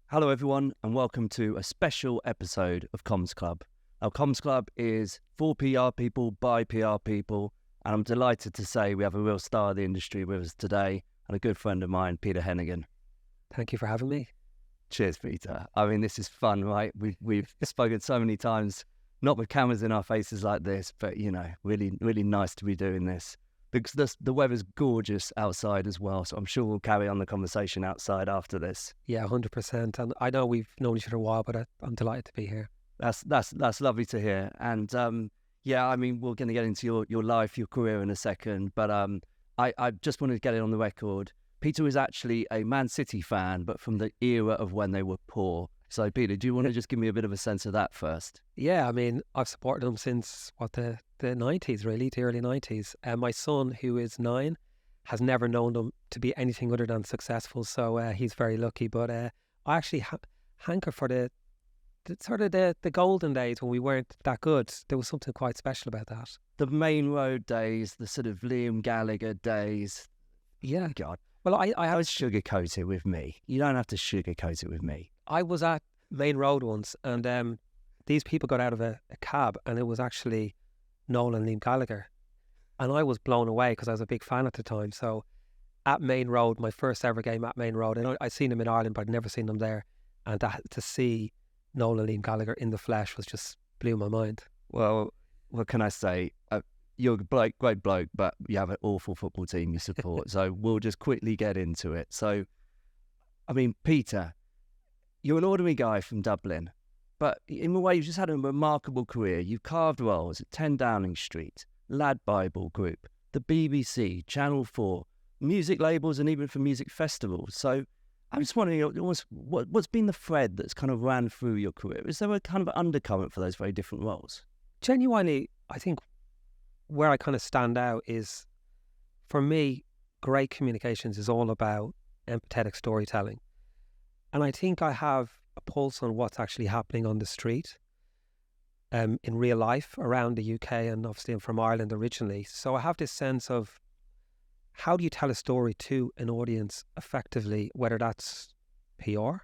Hello, everyone, and welcome to a special episode of Comms Club. Now, Comms Club is for PR people, by PR people, and I'm delighted to say we have a real star of the industry with us today and a good friend of mine, Peter Heneghan. Thank you for having me. Cheers, Peter. I mean, this is fun, right? We've spoken so many times, not with cameras in our faces like this, but, you know, really nice to be doing this. Because the weather's gorgeous outside as well, so I'm sure we'll carry on the conversation outside after this. Yeah, 100%. And I know we've known each other a while, but I'm delighted to be here. That's lovely to hear. And yeah, I mean, we're going to get into your life, your career in a second, but I just wanted to get it on the record. Peter was actually a Man City fan, but from the era of when they were poor. So, Peter, do you want to just give me a bit of a sense of that first? Yeah, I mean, I've supported them since, the 90s, really, the early 90s. And my son, who is 9, has never known them to be anything other than successful. So he's very lucky. But I actually hanker for the golden days when we weren't that good. There was something quite special about that. The Main Road days, the sort of Liam Gallagher days. Yeah. God. Well, I Don't sugarcoat it with me. You don't have to sugarcoat it with me. I was at Main Road once, and these people got out of a cab, and it was actually Noel and Liam Gallagher. And I was blown away because I was a big fan at the time. So at Main Road, my first ever game at Main Road, and I'd seen them in Ireland, but I'd never seen them there. And to see Noel and Liam Gallagher in the flesh was just blew my mind. Well, what can I say? You're a great bloke, but you have an awful football team you support. So we'll just quickly get into it. So, I mean, Peter, you're an ordinary guy from Dublin, but in a way you've just had a remarkable career. You've carved roles at 10 Downing Street, Lad Bible Group, the BBC, Channel 4, music labels, and even for music festivals. So I'm just wondering, what's been the thread that's kind of ran through your career? Is there a kind of undercurrent for those very different roles? Genuinely, I think where I kind of stand out is, for me, great communications is all about empathetic storytelling. And I think I have a pulse on what's actually happening on the street in real life around the UK, and obviously I'm from Ireland originally. So I have this sense of how do you tell a story to an audience effectively, whether that's PR,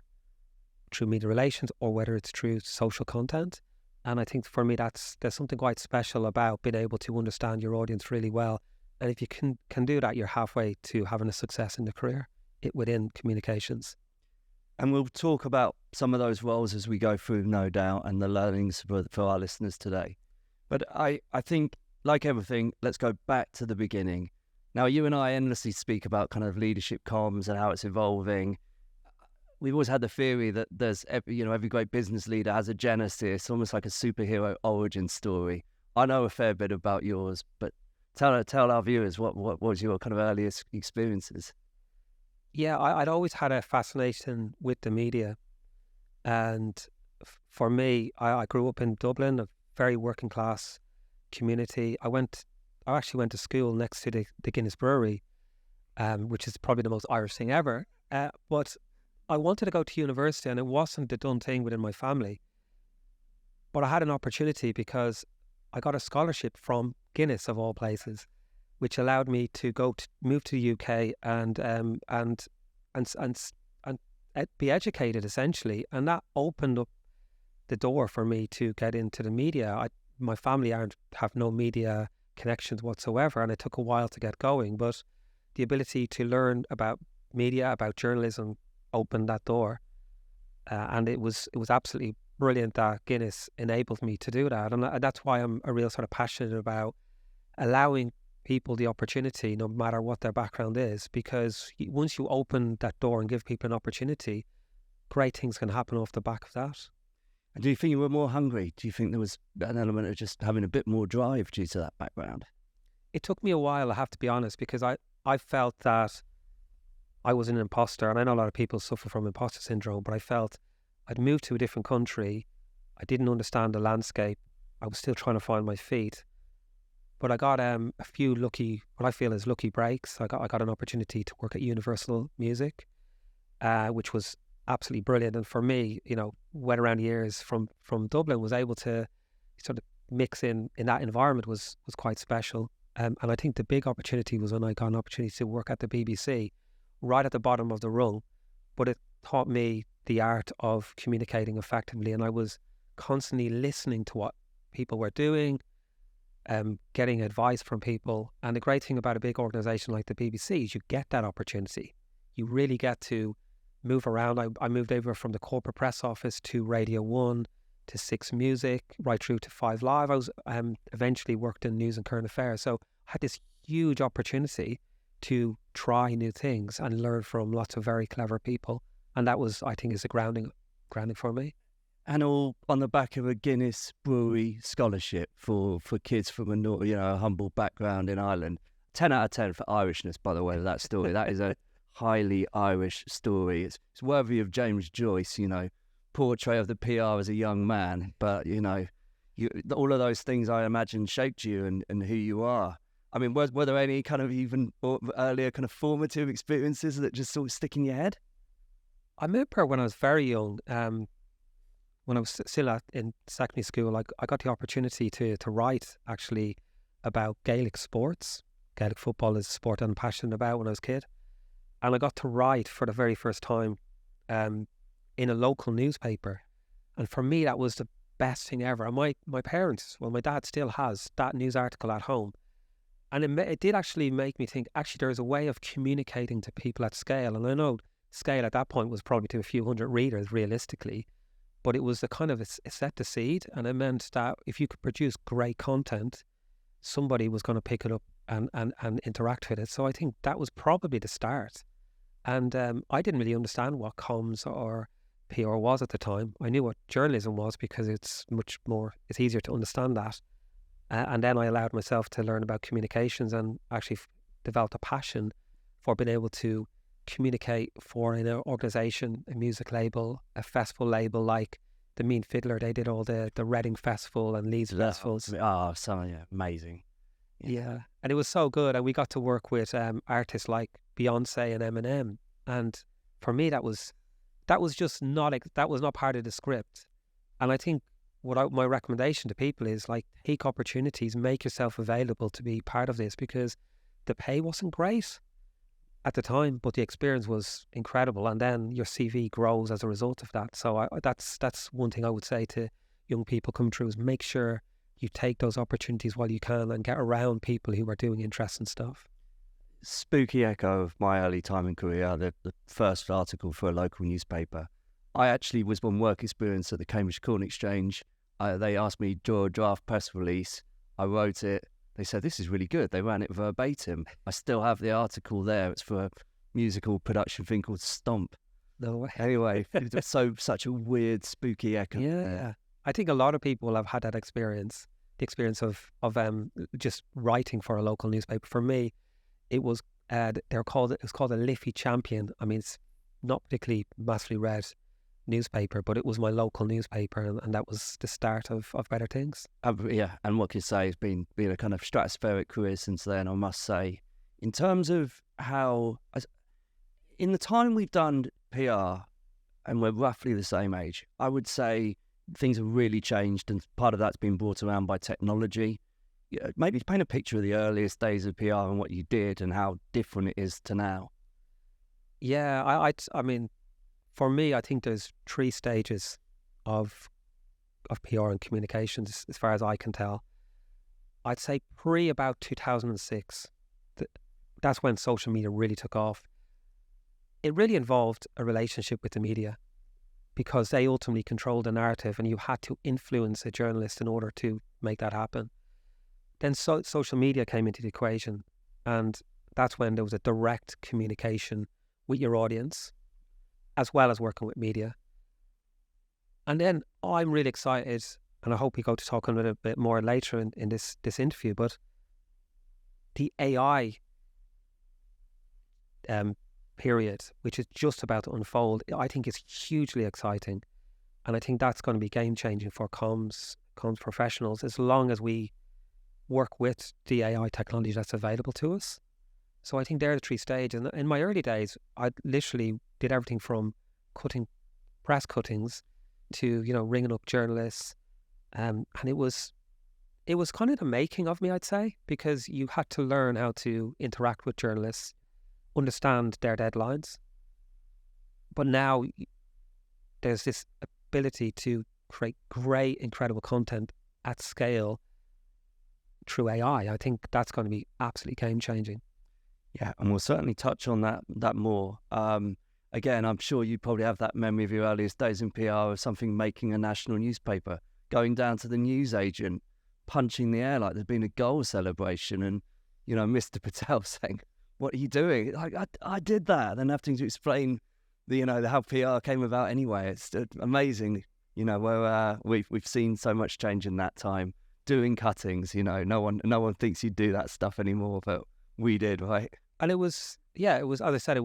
through media relations, or whether it's through social content. And I think for me, there's something quite special about being able to understand your audience really well. And if you can do that, you're halfway to having a success in the career within communications. And we'll talk about some of those roles as we go through, no doubt, and the learnings for our listeners today. But I think, like everything, let's go back to the beginning. Now, you and I endlessly speak about kind of leadership comms and how it's evolving. We've always had the theory that there's, every great business leader has a genesis, almost like a superhero origin story. I know a fair bit about yours, but tell our viewers what was your kind of earliest experiences? Yeah, I'd always had a fascination with the media. And for me, I grew up in Dublin, a very working class community. I actually went to school next to the Guinness Brewery, which is probably the most Irish thing ever. But I wanted to go to university, and it wasn't the done thing within my family. But I had an opportunity because I got a scholarship from Guinness, of all places, which allowed me to move to the UK and be educated essentially, and that opened up the door for me to get into the media. My family have no media connections whatsoever, and it took a while to get going. But the ability to learn about media, about journalism, opened that door, and it was absolutely brilliant that Guinness enabled me to do that, and that's why I'm a real sort of passionate about allowing people the opportunity, no matter what their background is, because once you open that door and give people an opportunity, great things can happen off the back of that. And do you think you were more hungry? Do you think there was an element of just having a bit more drive due to that background? It took me a while, I have to be honest, because I felt that I was an imposter, and I know a lot of people suffer from imposter syndrome, but I felt I'd moved to a different country. I didn't understand the landscape. I was still trying to find my feet. But I got a few lucky breaks. I got an opportunity to work at Universal Music, which was absolutely brilliant. And for me, went around years from Dublin, was able to sort of mix in that environment was quite special. And I think the big opportunity was when I got an opportunity to work at the BBC, right at the bottom of the rung. But it taught me the art of communicating effectively, and I was constantly listening to what people were doing, getting advice from people. And the great thing about a big organisation like the BBC is you get that opportunity. You really get to move around. I moved over from the corporate press office to Radio 1 to 6 Music, right through to 5 Live. I was eventually worked in news and current affairs. So I had this huge opportunity to try new things and learn from lots of very clever people. And that was, I think, is a grounding for me. And all on the back of a Guinness Brewery scholarship for kids from a humble background in Ireland. 10 out of 10 for Irishness, by the way, that story. That is a highly Irish story. It's worthy of James Joyce, portrait of the PR as a young man. But, all of those things, I imagine, shaped you and who you are. I mean, were there any kind of even earlier kind of formative experiences that just sort of stick in your head? I remember when I was very young, when I was still in secondary school, I got the opportunity to write actually about Gaelic sports. Gaelic football is a sport I'm passionate about when I was a kid. And I got to write for the very first time in a local newspaper. And for me, that was the best thing ever. And my parents, my dad still has that news article at home. And it did actually make me think, actually, there's a way of communicating to people at scale. And I know scale at that point was probably to a few hundred readers, realistically. But it was a kind of, it set the seed. And it meant that if you could produce great content, somebody was going to pick it up and interact with it. So I think that was probably the start. And I didn't really understand what comms or PR was at the time. I knew what journalism was because it's easier to understand that. And then I allowed myself to learn about communications and actually developed a passion for being able to communicate for an organisation, a music label, a festival label like the Mean Fiddler. They did all the Reading Festival and Leeds festivals. Oh, amazing. Yeah, and it was so good. And we got to work with artists like Beyonce and Eminem. And for me, that was just not part of the script. And I think my recommendation to people is take opportunities, make yourself available to be part of this, because the pay wasn't great at the time, but the experience was incredible. And then your CV grows as a result of that. So that's one thing I would say to young people coming through is make sure you take those opportunities while you can and get around people who are doing interesting stuff. Spooky echo of my early time in career, the first article for a local newspaper. I actually was on work experience at the Cambridge Corn Exchange. They asked me to draw a draft press release. I wrote it. They said, this is really good. They ran it verbatim. I still have the article there. It's for a musical production thing called Stomp. No way. Anyway, it's such a weird, spooky echo. Yeah. I think a lot of people will have had that experience, the experience of just writing for a local newspaper. For me, it was called a Liffey Champion. I mean, it's not particularly massively read newspaper, but it was my local newspaper, and that was the start of better things. Yeah, and what you say has been a kind of stratospheric career since then, I must say. In terms of how, in the time we've done PR, and we're roughly the same age, I would say things have really changed, and part of that's been brought around by technology. Maybe paint a picture of the earliest days of PR and what you did and how different it is to now. Yeah, I mean, for me, I think there's 3 stages of PR and communications, as far as I can tell. I'd say pre about 2006, that's when social media really took off. It really involved a relationship with the media because they ultimately controlled the narrative, and you had to influence a journalist in order to make that happen. Then social media came into the equation, and that's when there was a direct communication with your audience, as well as working with media. And then I'm really excited, and I hope we go to talk a little bit more later in this interview, but the AI period, which is just about to unfold, I think is hugely exciting. And I think that's going to be game-changing for comms professionals, as long as we work with the AI technology that's available to us. So I think they're the 3 stages. And in my early days, I literally did everything from cutting press cuttings to, ringing up journalists. And it was kind of the making of me, I'd say, because you had to learn how to interact with journalists, understand their deadlines. But now there's this ability to create great, incredible content at scale through AI. I think that's going to be absolutely game changing. Yeah, and we'll certainly touch on that more. Again, I'm sure you probably have that memory of your earliest days in PR of something making a national newspaper, going down to the newsagent, punching the air like there'd been a goal celebration, and Mr. Patel saying, "What are you doing?" Like, I did that. Then having to explain how PR came about anyway. It's amazing, where we've seen so much change in that time. Doing cuttings, no one thinks you do that stuff anymore, but we did, right? And it was, as I said,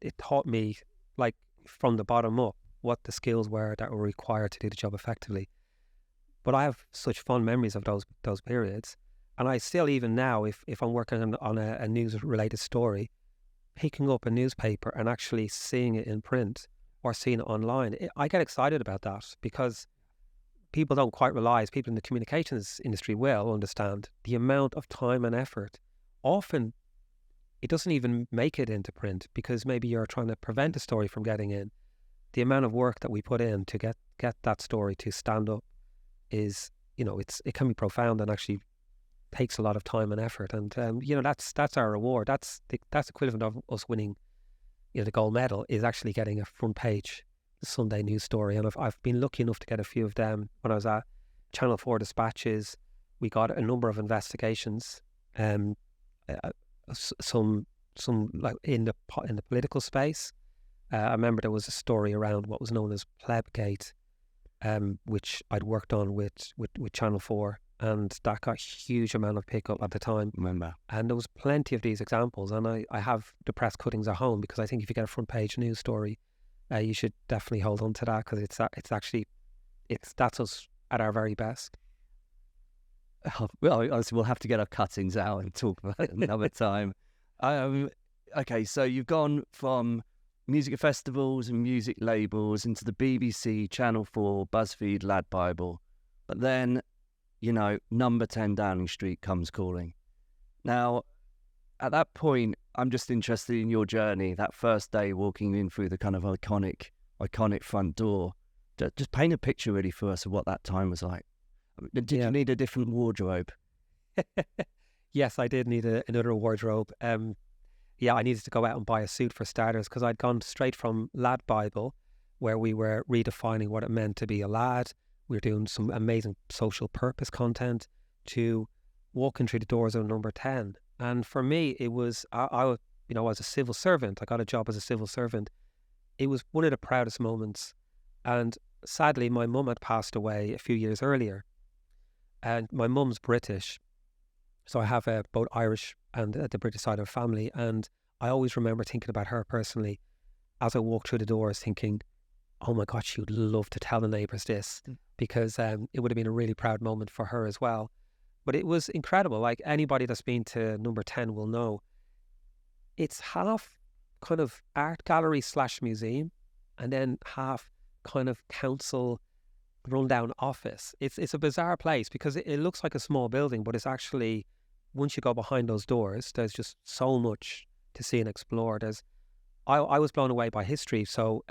it taught me, like, from the bottom up what the skills were that were required to do the job effectively. But I have such fond memories of those periods, and I still, even now, if I'm working on a news related story, picking up a newspaper and actually seeing it in print or seeing it online, I get excited about that, because people don't quite realize, people in the communications industry will understand the amount of time and effort. Often it doesn't even make it into print because maybe you're trying to prevent a story from getting in. The amount of work that we put in to get that story to stand up is, it can be profound, and actually takes a lot of time and effort. And that's our reward. That's equivalent of us winning, the gold medal, is actually getting a front page Sunday news story. And I've been lucky enough to get a few of them. When I was at Channel 4 Dispatches, we got a number of investigations, some like in the political space. I remember there was a story around what was known as Plebgate, which I'd worked on with Channel 4, and that got a huge amount of pickup at the time. Remember. And there was plenty of these examples, and I have the press cuttings at home, because I think if you get a front page news story, you should definitely hold on to that, because that's us at our very best. Well, obviously we'll have to get our cuttings out and talk about it another time. Okay, so you've gone from music festivals and music labels into the BBC, Channel 4, BuzzFeed, Lad Bible. But then, number 10 Downing Street comes calling. Now, at that point, I'm just interested in your journey, that first day walking in through the kind of iconic front door. Just paint a picture really for us of what that time was like. Did you need a different wardrobe? Yes, I did need another wardrobe. I needed to go out and buy a suit for starters, because I'd gone straight from Lad Bible, where we were redefining what it meant to be a lad. We were doing some amazing social purpose content, to walking through the doors of number 10. And for me, it was, I was a civil servant. I got a job as a civil servant. It was one of the proudest moments. And sadly, my mum had passed away a few years earlier. And my mum's British, so I have both Irish and the British side of the family. And I always remember thinking about her personally as I walked through the doors, thinking, oh my God, she would love to tell the neighbours this, because it would have been a really proud moment for her as well. But it was incredible. Like, anybody that's been to number 10 will know, it's half kind of art gallery / museum, and then half kind of council rundown office. It's a bizarre place, because it looks like a small building, but it's actually, once you go behind those doors, there's just so much to see and explore. I was blown away by history. So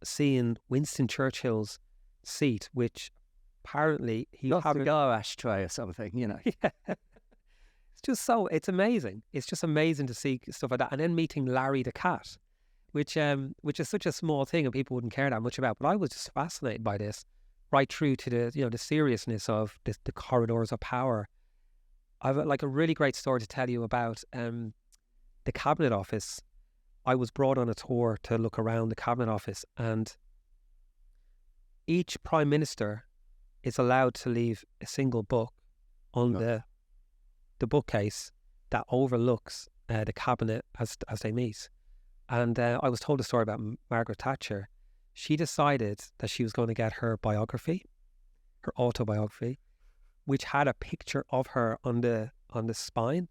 seeing Winston Churchill's seat, which apparently he got had a cigar ashtray or something, Yeah. It's amazing. It's just amazing to see stuff like that. And then meeting Larry the cat, which is such a small thing and people wouldn't care that much about. But I was just fascinated by this, right through to the seriousness of the corridors of power. I've like a really great story to tell you about the Cabinet Office. I was brought on a tour to look around the Cabinet Office, and each Prime Minister is allowed to leave a single book on the bookcase that overlooks the Cabinet as they meet. And I was told a story about Margaret Thatcher. She decided that she was going to get her biography, her autobiography, which had a picture of her on the spine,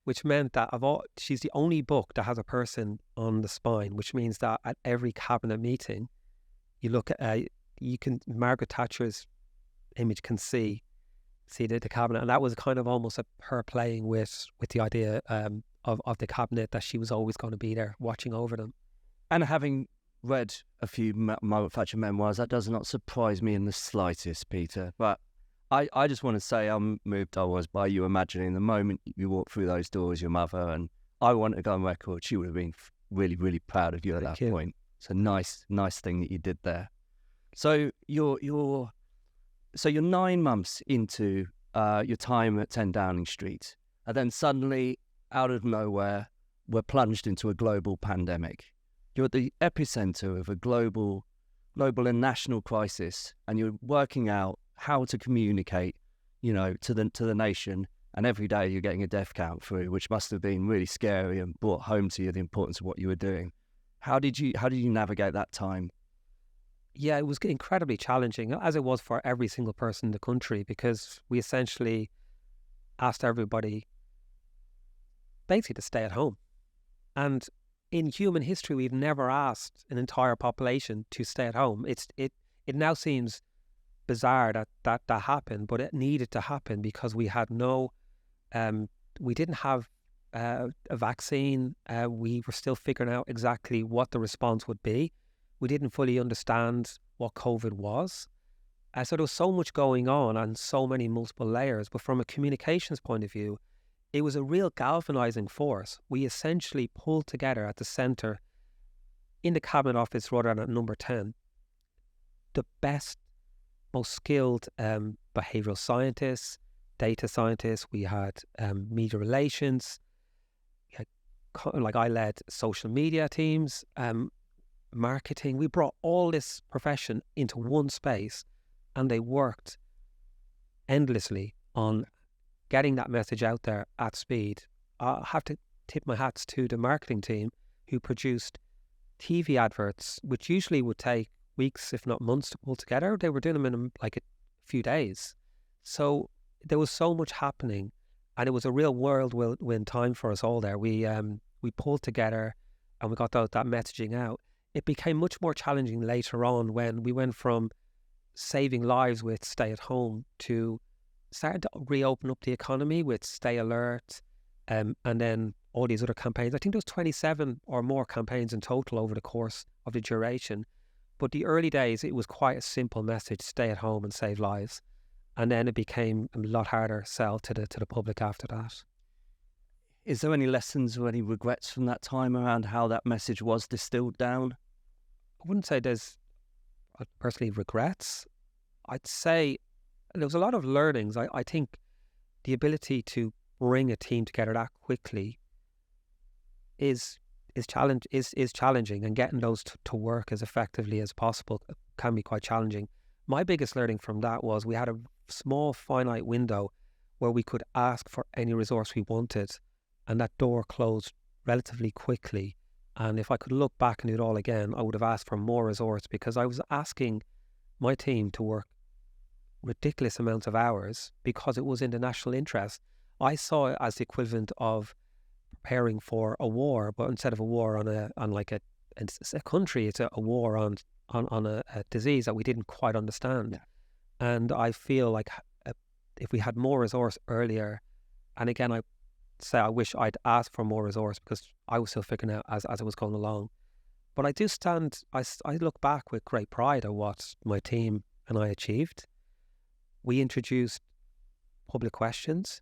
which meant that she's the only book that has a person on the spine, which means that at every cabinet meeting, you look at Margaret Thatcher's image can see the cabinet, and that was kind of almost her playing with the idea of the cabinet, that she was always going to be there watching over them. And having read a few Margaret Thatcher memoirs. That does not surprise me in the slightest, Peter. But I just want to say how moved I was by you imagining the moment you walked through those doors, your mother, and I want to go on record. She would have been really, really proud of you at that point. It's a nice thing that you did there. So you're 9 months into your time at 10 Downing Street, and then suddenly, out of nowhere, we're plunged into a global pandemic. You're at the epicenter of a global and national crisis, and you're working out how to communicate, to the nation. And every day you're getting a death count through, which must have been really scary and brought home to you the importance of what you were doing. How did you navigate that time? Yeah, it was incredibly challenging, as it was for every single person in the country, because we essentially asked everybody basically to stay at home. And in human history, we've never asked an entire population to stay at home. It now seems bizarre that happened, but it needed to happen because we had we didn't have a vaccine. We were still figuring out exactly what the response would be. We didn't fully understand what COVID was. So there was so much going on and so many multiple layers. But from a communications point of view, it was a real galvanizing force. We essentially pulled together at the centre, in the Cabinet Office rather than at number 10, the best, most skilled behavioural scientists, data scientists. We had media relations. I led social media teams, marketing. We brought all this profession into one space, and they worked endlessly on getting that message out there at speed. I have to tip my hats to the marketing team who produced TV adverts, which usually would take weeks, if not months, to pull together. They were doing them in like a few days. So there was so much happening, and it was a real whirlwind time for us all there. We pulled together and we got that messaging out. It became much more challenging later on when we went from saving lives with stay at home to starting to reopen up the economy with Stay Alert, and then all these other campaigns. I think there was 27 or more campaigns in total over the course of the duration. But the early days, it was quite a simple message: stay at home and save lives. And then it became a lot harder sell to the public after that. Is there any lessons or any regrets from that time around how that message was distilled down? I wouldn't say there's personally regrets. I'd say there was a lot of learnings. I think the ability to bring a team together that quickly is challenging, and getting those to work as effectively as possible can be quite challenging. My biggest learning from that was we had a small finite window where we could ask for any resource we wanted, and that door closed relatively quickly. And if I could look back and do it all again, I would have asked for more resource, because I was asking my team to work ridiculous amounts of hours because it was in the national interest. I saw it as the equivalent of preparing for a war, but instead of a war on a country, it's a war on a disease that we didn't quite understand. Yeah. And I feel like if we had more resource earlier, and again, I say I wish I'd asked for more resource because I was still figuring out as it was going along. But I look back with great pride at what my team and I achieved. We introduced public questions,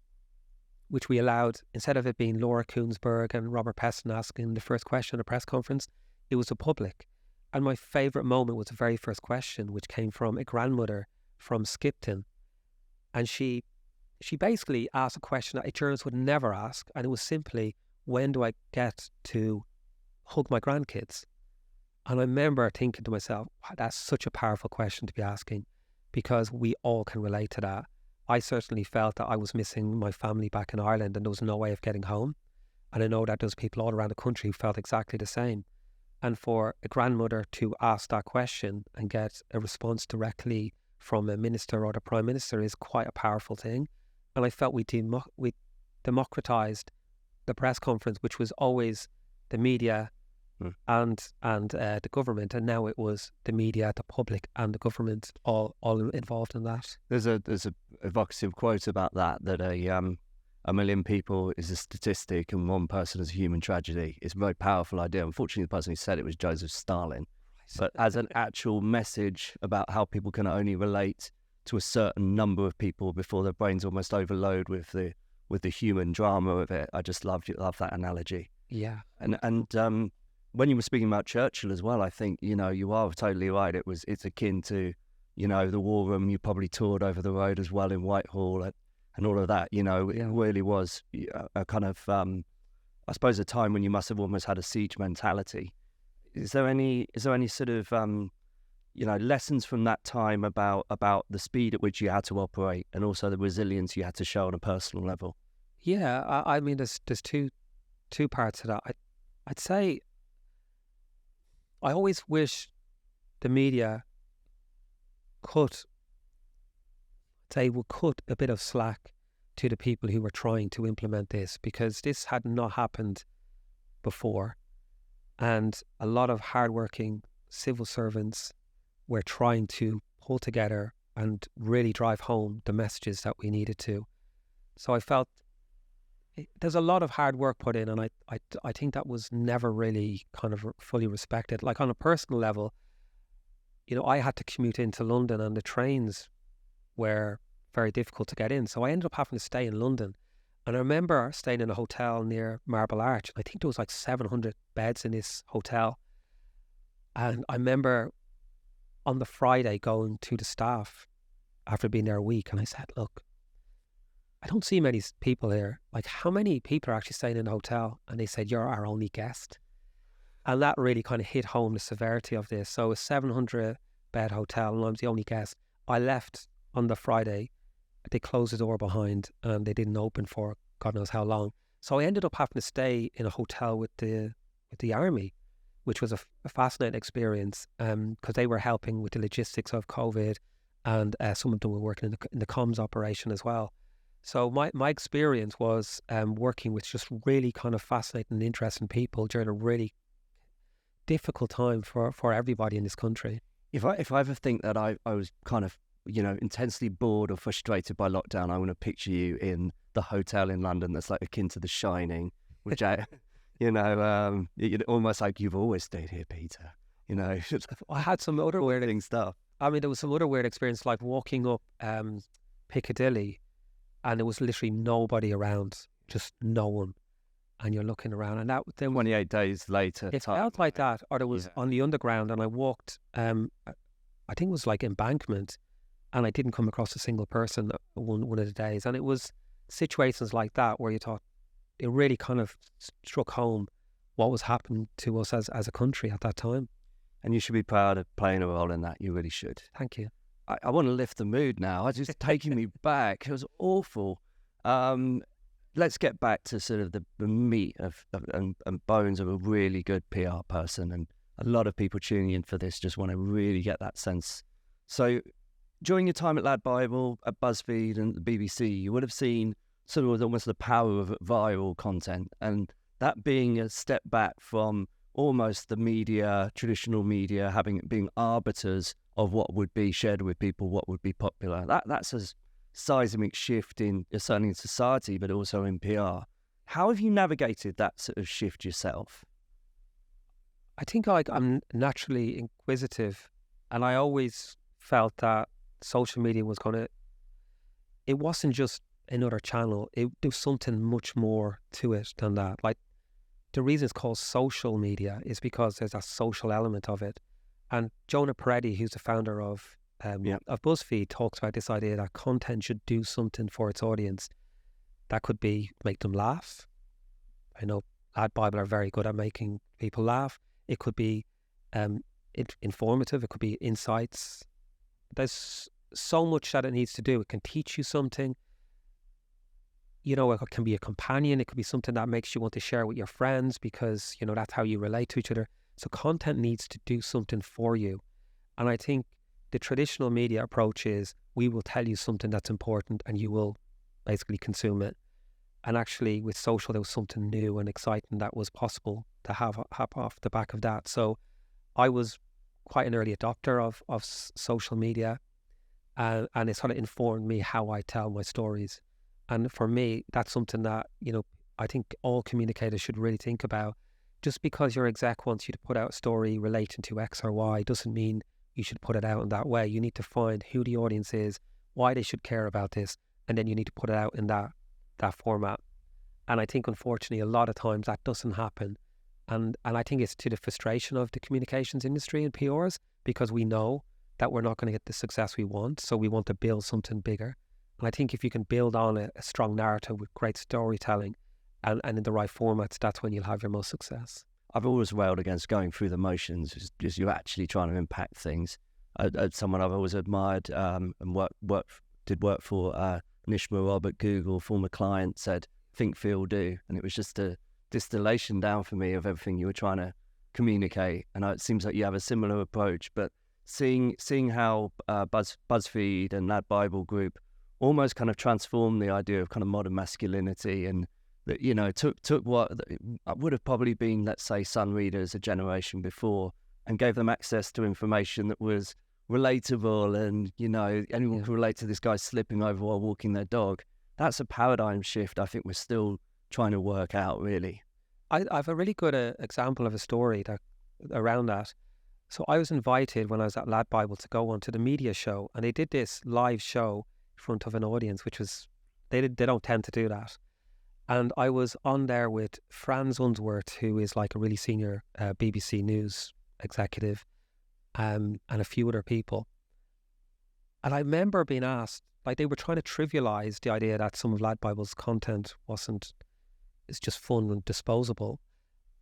which we allowed, instead of it being Laura Kuenssberg and Robert Peston asking the first question at a press conference, it was the public. And my favourite moment was the very first question, which came from a grandmother from Skipton. And she basically asked a question that a journalist would never ask, and it was simply, when do I get to hug my grandkids? And I remember thinking to myself, wow, that's such a powerful question to be asking, because we all can relate to that. I certainly felt that I was missing my family back in Ireland and there was no way of getting home. And I know that there's people all around the country who felt exactly the same. And for a grandmother to ask that question and get a response directly from a minister or the Prime Minister is quite a powerful thing. And I felt we democratised the press conference, which was always the media and the government, and now it was the media, the public, and the government all involved in that. There's a evocative quote about that a million people is a statistic and one person is a human tragedy. It's a very powerful idea. Unfortunately, the person who said it was Joseph Stalin. but as an actual message about how people can only relate to a certain number of people before their brains almost overload with the human drama of it. I just love that analogy. Yeah. And when you were speaking about Churchill as well, I think, you are totally right. It's akin to, the war room. You probably toured over the road as well in Whitehall and all of that. It really was a kind of, I suppose, a time when you must have almost had a siege mentality. Is there any sort of, lessons from that time about the speed at which you had to operate and also the resilience you had to show on a personal level? Yeah, I mean, there's two parts to that. I'd say I always wish the media would cut a bit of slack to the people who were trying to implement this, because this had not happened before. And a lot of hardworking civil servants were trying to pull together and really drive home the messages that we needed to. So I felt there's a lot of hard work put in, and I think that was never really kind of fully respected. Like on a personal level, I had to commute into London, and the trains were very difficult to get in. So I ended up having to stay in London. And I remember staying in a hotel near Marble Arch. I think there was like 700 beds in this hotel. And I remember on the Friday going to the staff after being there a week, and I said, look, I don't see many people here. Like, how many people are actually staying in the hotel? And they said, you're our only guest. And that really kind of hit home the severity of this. So a 700 bed hotel, and I was the only guest. I left on the Friday. They closed the door behind, and they didn't open for God knows how long. So I ended up having to stay in a hotel with the army, which was a fascinating experience, because they were helping with the logistics of COVID, and some of them were working in the comms operation as well. So my experience was working with just really kind of fascinating and interesting people during a really difficult time for everybody in this country. If I ever think that I was kind of, intensely bored or frustrated by lockdown, I want to picture you in the hotel in London that's like akin to The Shining, which almost like you've always stayed here, Peter. I had some other weird stuff. I mean, there was some other weird experience, like walking up Piccadilly, and there was literally nobody around, just no one. And you're looking around, and that then 28 days later, it felt like that. Or there was on the underground, and I walked, I think it was like Embankment, and I didn't come across a single person one of the days. And it was situations like that where you thought it really kind of struck home what was happening to us as a country at that time. And you should be proud of playing a role in that. You really should. Thank you. I want to lift the mood now. It's just taking me back. It was awful. Let's get back to sort of the meat and bones of a really good PR person. And a lot of people tuning in for this just want to really get that sense. So during your time at Lad Bible, at BuzzFeed and the BBC, you would have seen sort of almost the power of viral content, and that being a step back from almost the media, traditional media, being arbiters of what would be shared with people, what would be popular. That's a seismic shift certainly in society, but also in PR. How have you navigated that sort of shift yourself? I think I'm naturally inquisitive, and I always felt that social media was it wasn't just another channel. There was something much more to it than that. Like, the reason it's called social media is because there's a social element of it. And Jonah Peretti, who's the founder of BuzzFeed, talks about this idea that content should do something for its audience. That could be make them laugh. I know Lad Bible are very good at making people laugh. It could be informative. It could be insights. There's so much that it needs to do. It can teach you something. It can be a companion. It could be something that makes you want to share with your friends because, that's how you relate to each other. So content needs to do something for you. And I think the traditional media approach is we will tell you something that's important and you will basically consume it. And actually with social, there was something new and exciting that was possible to have off the back of that. So I was quite an early adopter of social media, and it sort of informed me how I tell my stories. And for me, that's something that, I think all communicators should really think about. just because your exec wants you to put out a story relating to X or Y doesn't mean you should put it out in that way. You need to find who the audience is, why they should care about this, and then you need to put it out in that format. And I think, unfortunately, a lot of times that doesn't happen. And I think it's to the frustration of the communications industry and PRs, because we know that we're not going to get the success we want. So we want to build something bigger. And I think if you can build on a strong narrative with great storytelling and in the right formats, that's when you'll have your most success. I've always railed against going through the motions, just you're actually trying to impact things. Someone I've always admired and did work for, Nish Marab at Google, former client, said, think, feel, do. And it was just a distillation down for me of everything you were trying to communicate. And it seems like you have a similar approach. But seeing how BuzzFeed and Lad Bible Group almost kind of transformed the idea of kind of modern masculinity, and that, you know, took what would have probably been, let's say, Sun readers a generation before, and gave them access to information that was relatable, and, you know, anyone can relate to this guy slipping over while walking their dog. That's a paradigm shift I think we're still trying to work out, really. I've a really good example of a story around that. So I was invited when I was at Lad Bible to go on to the media show, and they did this live show in front of an audience, which was, they don't tend to do that. And I was on there with Franz Unsworth, who is like a really senior BBC News executive, and a few other people. And I remember being asked, like, they were trying to trivialize the idea that some of Lad Bible's content it's just fun and disposable.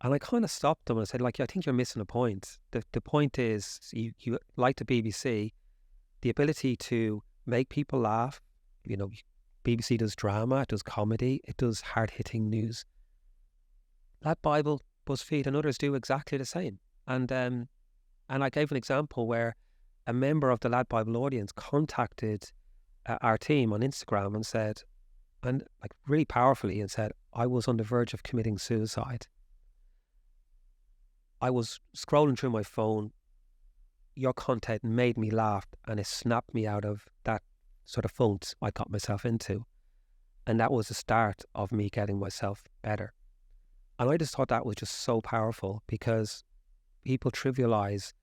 And I kind of stopped them and I said, like, I think you're missing a point. The point is, you like the BBC, the ability to make people laugh. You know, BBC does drama, it does comedy, it does hard-hitting news. Lad Bible, BuzzFeed and others do exactly the same. And I gave an example where a member of the Lad Bible audience contacted our team on Instagram and said, and like really powerfully, and said, I was on the verge of committing suicide. I was scrolling through my phone. Your content made me laugh, and it snapped me out of that sort of funk I got myself into. And that was the start of me getting myself better. And I just thought that was just so powerful, because people trivialize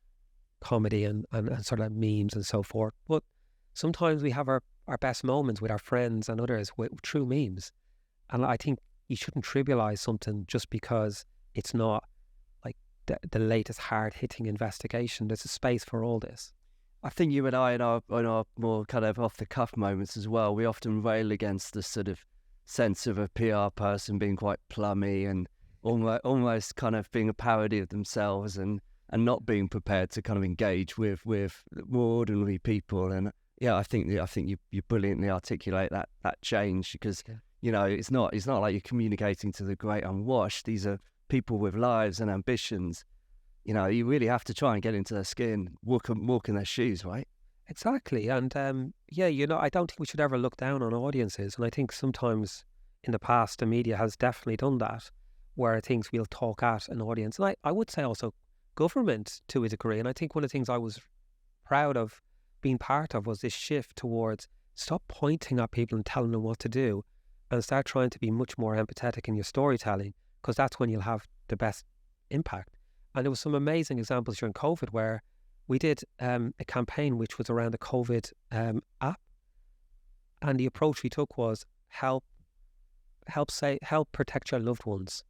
comedy and sort of memes and so forth. But sometimes we have our best moments with our friends and others through memes. And I think you shouldn't trivialize something just because it's not like the latest hard-hitting investigation. There's a space for all this. I think you and I, in our more kind of off-the-cuff moments as well, we often rail against the sort of sense of a PR person being quite plummy and almost kind of being a parody of themselves, and not being prepared to kind of engage with more ordinary people. And yeah, I think you brilliantly articulate that change, because you know, it's not like you're communicating to the great unwashed. These are people with lives and ambitions. You know, you really have to try and get into their skin, walk in their shoes, right? Exactly. And you know, I don't think we should ever look down on audiences. And I think sometimes in the past, the media has definitely done that, where things we'll talk at an audience. And I would say also government to a degree. And I think one of the things I was proud of being part of was this shift towards stop pointing at people and telling them what to do, and start trying to be much more empathetic in your storytelling, because that's when you'll have the best impact. And there was some amazing examples during COVID where we did a campaign which was around the COVID app, and the approach we took was help protect your loved ones,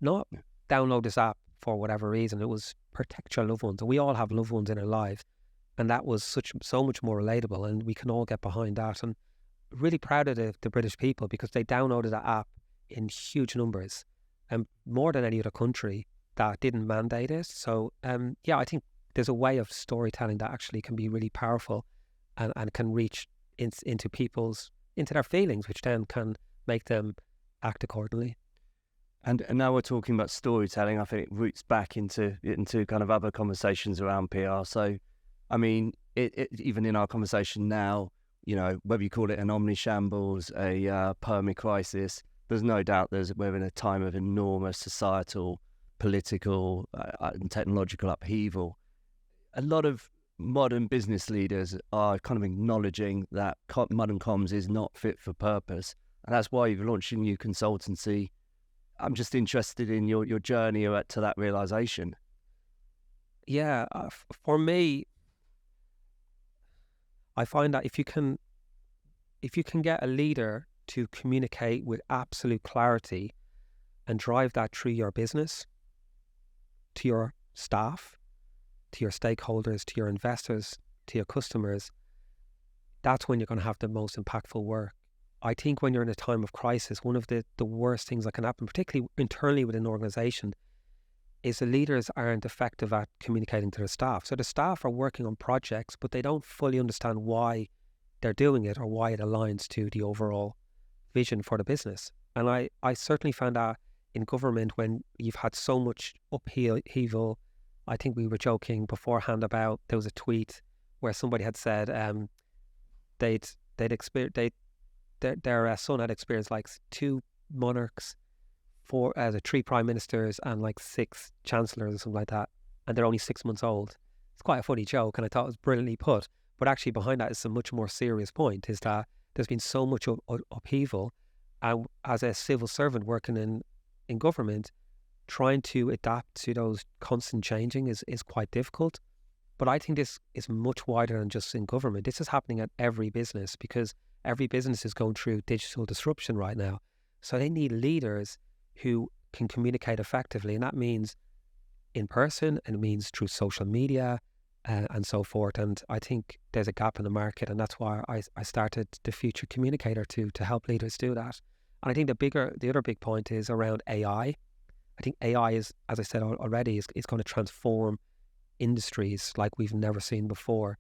not download this app for whatever reason. It was protect your loved ones, and we all have loved ones in our lives, and that was so much more relatable, and we can all get behind that. And really proud of the British people, because they downloaded that app in huge numbers, and more than any other country that didn't mandate it. So I think there's a way of storytelling that actually can be really powerful and can reach into their feelings, which then can make them act accordingly. And now we're talking about storytelling. I think it roots back into kind of other conversations around PR. So, I mean, it even in our conversation now, you know, whether you call it an omnishambles, a perma-crisis, there's no doubt we're in a time of enormous societal, political and technological upheaval. A lot of modern business leaders are kind of acknowledging that modern comms is not fit for purpose. And that's why you've launched a new consultancy I'm just interested in your journey to that realization. Yeah, for me, I find that if you can get a leader to communicate with absolute clarity and drive that through your business, to your staff, to your stakeholders, to your investors, to your customers, that's when you're going to have the most impactful work. I think when you're in a time of crisis, one of the worst things that can happen, particularly internally within an organization, is the leaders aren't effective at communicating to the staff. So the staff are working on projects, but they don't fully understand why they're doing it or why it aligns to the overall vision for the business. And I certainly found that in government when you've had so much upheaval. I think we were joking beforehand about, there was a tweet where somebody had said their son had experienced like 2 monarchs, 3 prime ministers and like 6 chancellors or something like that, and they're only 6 months old. It's quite a funny joke, and I thought it was brilliantly put. But actually behind that is a much more serious point, is that there's been so much upheaval, and as a civil servant working in government, trying to adapt to those constant changing is quite difficult. But I think this is much wider than just in government. This is happening at every business, because every business is going through digital disruption right now. So they need leaders who can communicate effectively, and that means in person, and it means through social media and so forth. And I think there's a gap in the market, and that's why I started the Future Communicator to help leaders do that. And I think the other big point is around AI. I think AI is, as I said already, is going to transform industries like we've never seen before.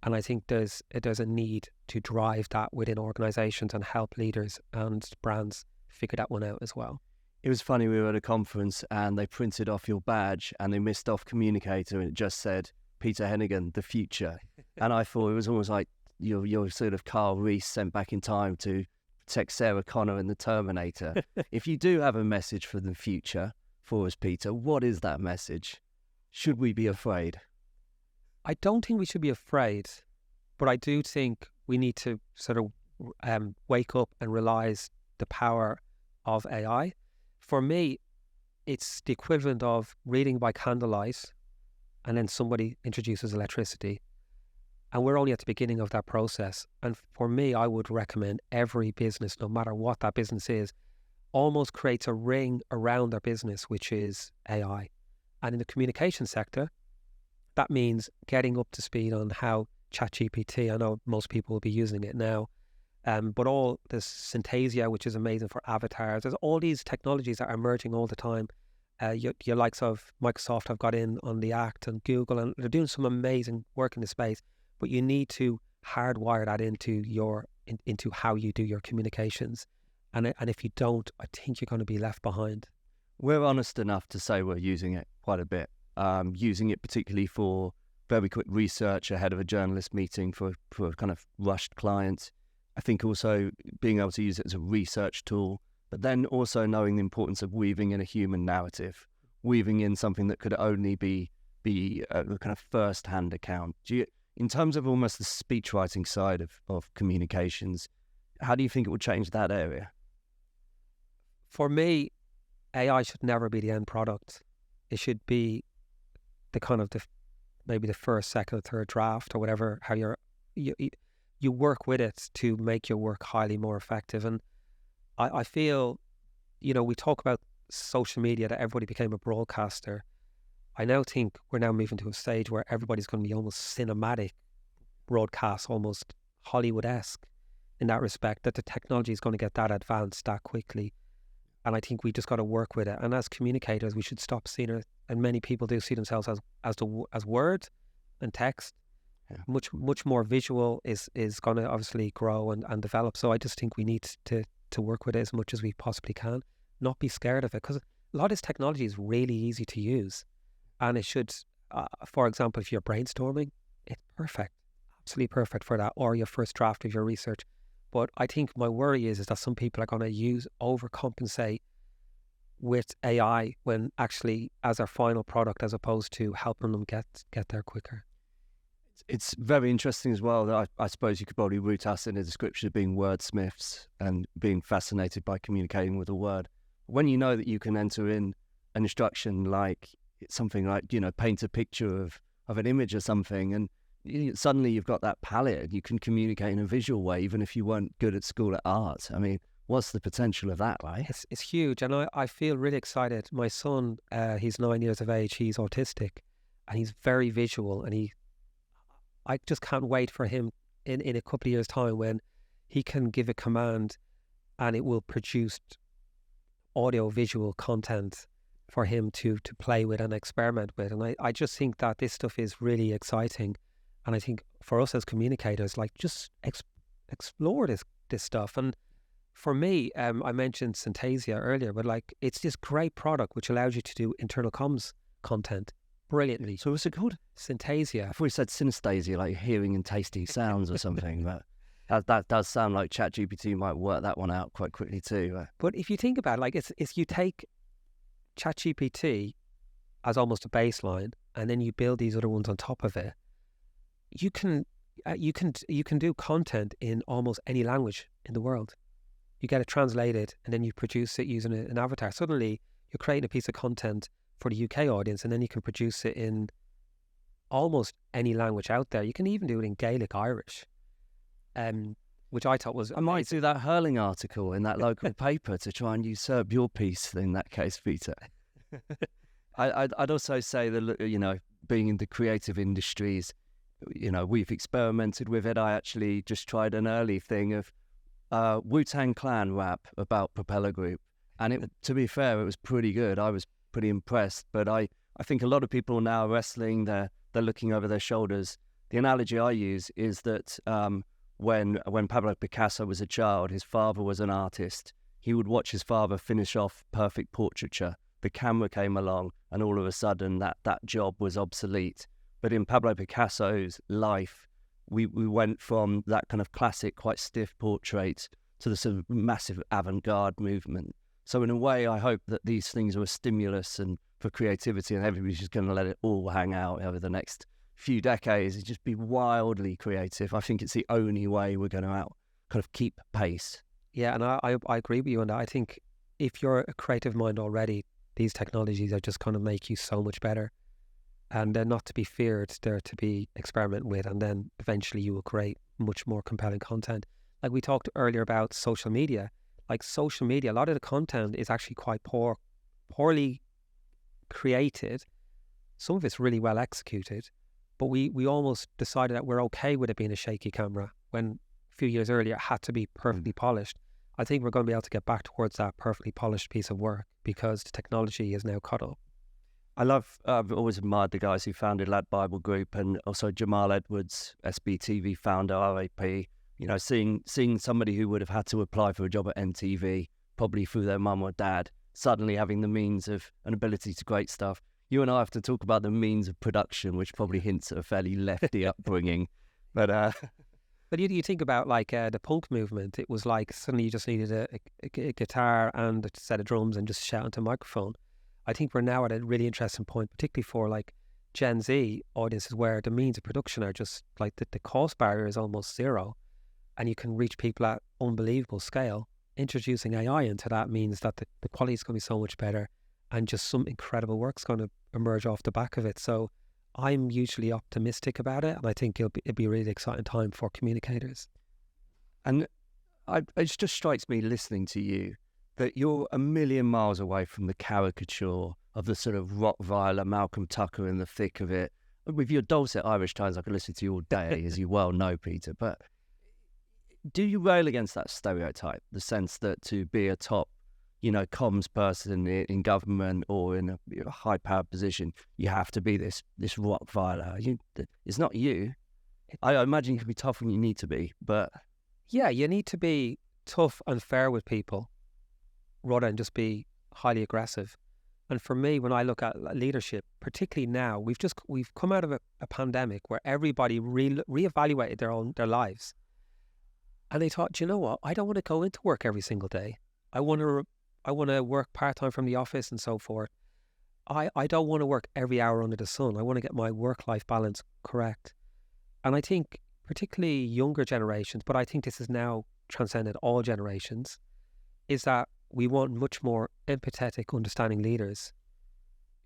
And I think there's a need to drive that within organizations and help leaders and brands figure that one out as well. It was funny, we were at a conference and they printed off your badge and they missed off Communicator, and it just said Peter Heneghan, the future. And I thought it was almost like your sort of Carl Reese sent back in time to protect Sarah Connor in the Terminator. If you do have a message for the future for us, Peter, what is that message? Should we be afraid? I don't think we should be afraid, but I do think we need to sort of wake up and realize the power of AI. For me, it's the equivalent of reading by candlelight and then somebody introduces electricity. And we're only at the beginning of that process. And for me, I would recommend every business, no matter what that business is, almost creates a ring around their business, which is AI. And in the communication sector, that means getting up to speed on how ChatGPT, I know most people will be using it now, but all this Synthesia, which is amazing for avatars, there's all these technologies that are emerging all the time. Your likes of Microsoft have got in on the act, and Google, and they're doing some amazing work in the space, but you need to hardwire that into how you do your communications. And if you don't, I think you're going to be left behind. We're honest enough to say we're using it quite a bit, using it particularly for very quick research ahead of a journalist meeting for kind of rushed clients. I think also being able to use it as a research tool, but then also knowing the importance of weaving in a human narrative, weaving in something that could only be a kind of first-hand account. In terms of almost the speech writing side of communications, how do you think it will change that area? For me, AI should never be the end product. It should be the kind of maybe the first, second, third draft or whatever, how you work with it to make your work highly more effective. And I feel, we talk about social media, that everybody became a broadcaster. I now think we're now moving to a stage where everybody's going to be almost cinematic broadcasts, almost Hollywood-esque in that respect, that the technology is going to get that advanced that quickly. And I think we just got to work with it. And as communicators, we should stop seeing it. And many people do see themselves as word and text. Yeah. Much more visual is going to obviously grow and develop. So I just think we need to work with it as much as we possibly can. Not be scared of it, because a lot of this technology is really easy to use. And it should, for example, if you're brainstorming, it's perfect, absolutely perfect for that, or your first draft of your research. But I think my worry is that some people are going to overcompensate with AI when actually as their final product, as opposed to helping them get there quicker. It's very interesting as well that I suppose you could probably root us in a description of being wordsmiths and being fascinated by communicating with a word. when you know that you can enter in an instruction like something like, paint a picture of an image or something, and suddenly you've got that palette, you can communicate in a visual way, even if you weren't good at school at art. I mean, what's the potential of that, right? It's huge, and I feel really excited. My son, he's 9 years of age, he's autistic, and he's very visual, and I just can't wait for him in a couple of years' time when he can give a command and it will produce audio-visual content for him to play with and experiment with. And I just think that this stuff is really exciting. And I think for us as communicators, like, just explore this stuff. And for me, I mentioned Synthesia earlier, but like, it's this great product which allows you to do internal comms content brilliantly. So what's it called? Synthesia. I thought you said synesthesia, like hearing and tasting sounds or something, but that does sound like ChatGPT might work that one out quite quickly too. But if you think about it, like, it's you take ChatGPT as almost a baseline, and then you build these other ones on top of it. You can do content in almost any language in the world. You get it translated, and then you produce it using an avatar. Suddenly, you're creating a piece of content for the UK audience, and then you can produce it in almost any language out there. You can even do it in Gaelic Irish, which I thought was... I might do that hurling article in that local paper to try and usurp your piece in that case, Peter. I'd also say that, being in the creative industries, we've experimented with it. I actually just tried an early thing of Wu-Tang Clan rap about Propeller Group. And to be fair, it was pretty good. I was pretty impressed. But I think a lot of people now are wrestling, they're looking over their shoulders. The analogy I use is that when Pablo Picasso was a child, his father was an artist. He would watch his father finish off perfect portraiture. The camera came along, and all of a sudden that job was obsolete. But in Pablo Picasso's life, we went from that kind of classic, quite stiff portrait to the sort of massive avant-garde movement. So in a way, I hope that these things are a stimulus and for creativity, and everybody's just going to let it all hang out over the next few decades and just be wildly creative. I think it's the only way we're going to kind of keep pace. Yeah, and I agree with you on that. I think if you're a creative mind already, these technologies are just going to make you so much better. And they're not to be feared, they're to be experimented with, and then eventually you will create much more compelling content. Like we talked earlier about social media. Like social media, a lot of the content is actually quite poorly created. Some of it's really well executed, but we almost decided that we're okay with it being a shaky camera when a few years earlier it had to be perfectly polished. I think we're going to be able to get back towards that perfectly polished piece of work because the technology is now caught up. I've always admired the guys who founded Lad Bible Group, and also Jamal Edwards, SBTV founder, RAP. Seeing somebody who would have had to apply for a job at MTV, probably through their mum or dad, suddenly having the means of an ability to create stuff. You and I have to talk about the means of production, which probably hints at a fairly lefty upbringing. But you think about like the punk movement. It was like suddenly you just needed a guitar and a set of drums and just shout into a microphone. I think we're now at a really interesting point, particularly for like Gen Z audiences, where the means of production are just like the cost barrier is almost zero, and you can reach people at unbelievable scale. Introducing AI into that means that the quality is going to be so much better, and just some incredible work's going to emerge off the back of it. So I'm usually optimistic about it, and I think it'll be a really exciting time for communicators. And it just strikes me listening to you that you're a million miles away from the caricature of the sort of Rottweiler Malcolm Tucker in the thick of it. With your dulcet Irish tones, I could listen to you all day, as you well know, Peter. But do you rail against that stereotype, the sense that to be a top, comms person in government or in a high-powered position, you have to be this Rottweiler? It's not you. I imagine you can be tough when you need to be, but... Yeah, you need to be tough and fair with people, rather than just be highly aggressive. And for me, when I look at leadership, particularly now, we've come out of a pandemic where everybody reevaluated their lives, and they thought, you know what? I don't want to go into work every single day. I want to work part-time from the office and so forth. I don't want to work every hour under the sun. I want to get my work-life balance correct. And I think particularly younger generations, but I think this has now transcended all generations, is that we want much more empathetic, understanding leaders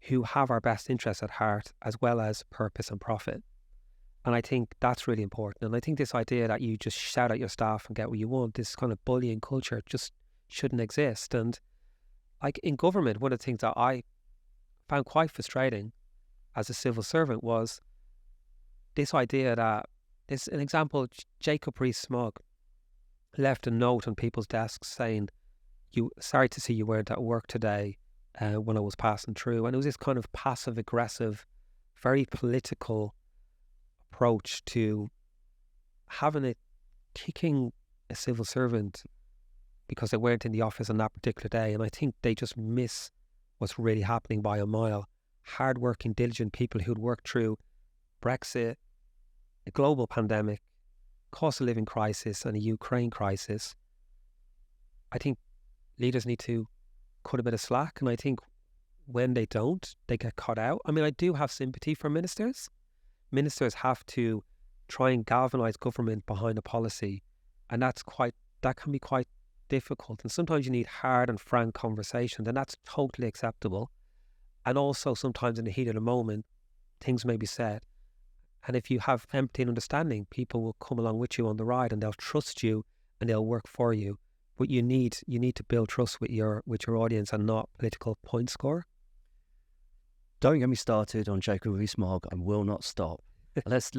who have our best interests at heart, as well as purpose and profit. And I think that's really important. And I think this idea that you just shout at your staff and get what you want, this kind of bullying culture, just shouldn't exist. And like in government, one of the things that I found quite frustrating as a civil servant was this idea that, this an example, Jacob Rees-Mogg left a note on people's desks saying, sorry to see you weren't at work today when I was passing through. And it was this kind of passive aggressive, very political approach to kicking a civil servant because they weren't in the office on that particular day. And I think they just miss what's really happening by a mile. Hardworking, diligent people who'd worked through Brexit, a global pandemic, cost of living crisis, and a Ukraine crisis. I think leaders need to cut a bit of slack, and I think when they don't, they get cut out. I mean, I do have sympathy for ministers. Ministers have to try and galvanise government behind a policy, and that can be quite difficult. And sometimes you need hard and frank conversations, and that's totally acceptable. And also sometimes in the heat of the moment, things may be said. And if you have empathy and understanding, people will come along with you on the ride, and they'll trust you and they'll work for you. But you need to build trust with your audience and not political point score. Don't get me started on Jacob Rees-Mogg. I will not stop. Let's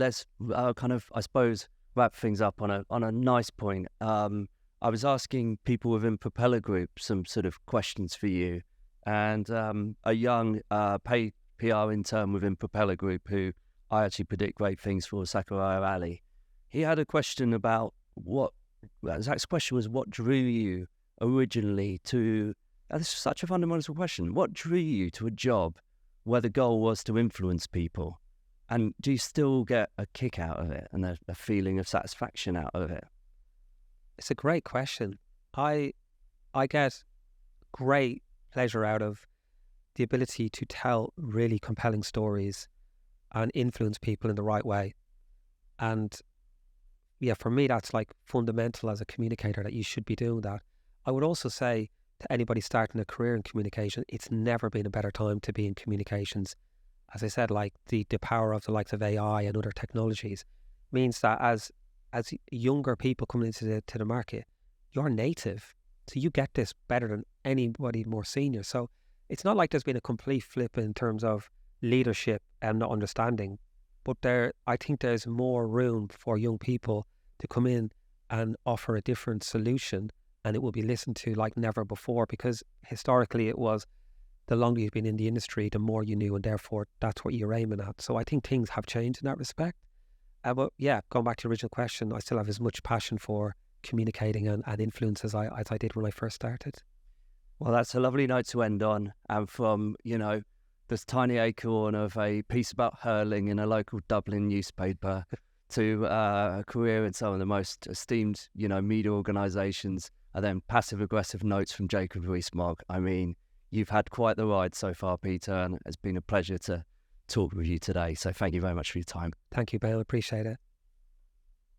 kind of, I suppose, wrap things up on a nice point. I was asking people within Propeller Group some sort of questions for you, and a young paid PR intern within Propeller Group, who I actually predict great things for, Zachariah Ali. He had a question about Zach's question was, what drew you originally to, this is such a fundamental question, what drew you to a job where the goal was to influence people? And do you still get a kick out of it and a feeling of satisfaction out of it? It's a great question. I get great pleasure out of the ability to tell really compelling stories and influence people in the right way. And yeah, for me, that's like fundamental as a communicator, that you should be doing that. I would also say to anybody starting a career in communication, it's never been a better time to be in communications. As I said, like the power of the likes of AI and other technologies means that as younger people coming into the market, you're native. So you get this better than anybody more senior. So it's not like there's been a complete flip in terms of leadership and not understanding, but I think there's more room for young people to come in and offer a different solution, and it will be listened to like never before, because historically it was the longer you've been in the industry, the more you knew, and therefore that's what you're aiming at. So I think things have changed in that respect. But yeah, going back to the original question, I still have as much passion for communicating and influence as I did when I first started. Well, that's a lovely note to end on. And from, this tiny acorn of a piece about hurling in a local Dublin newspaper to a career in some of the most esteemed, media organisations, and then passive-aggressive notes from Jacob Rees-Mogg. I mean, you've had quite the ride so far, Peter, and it's been a pleasure to talk with you today. So thank you very much for your time. Thank you, Ben. I appreciate it.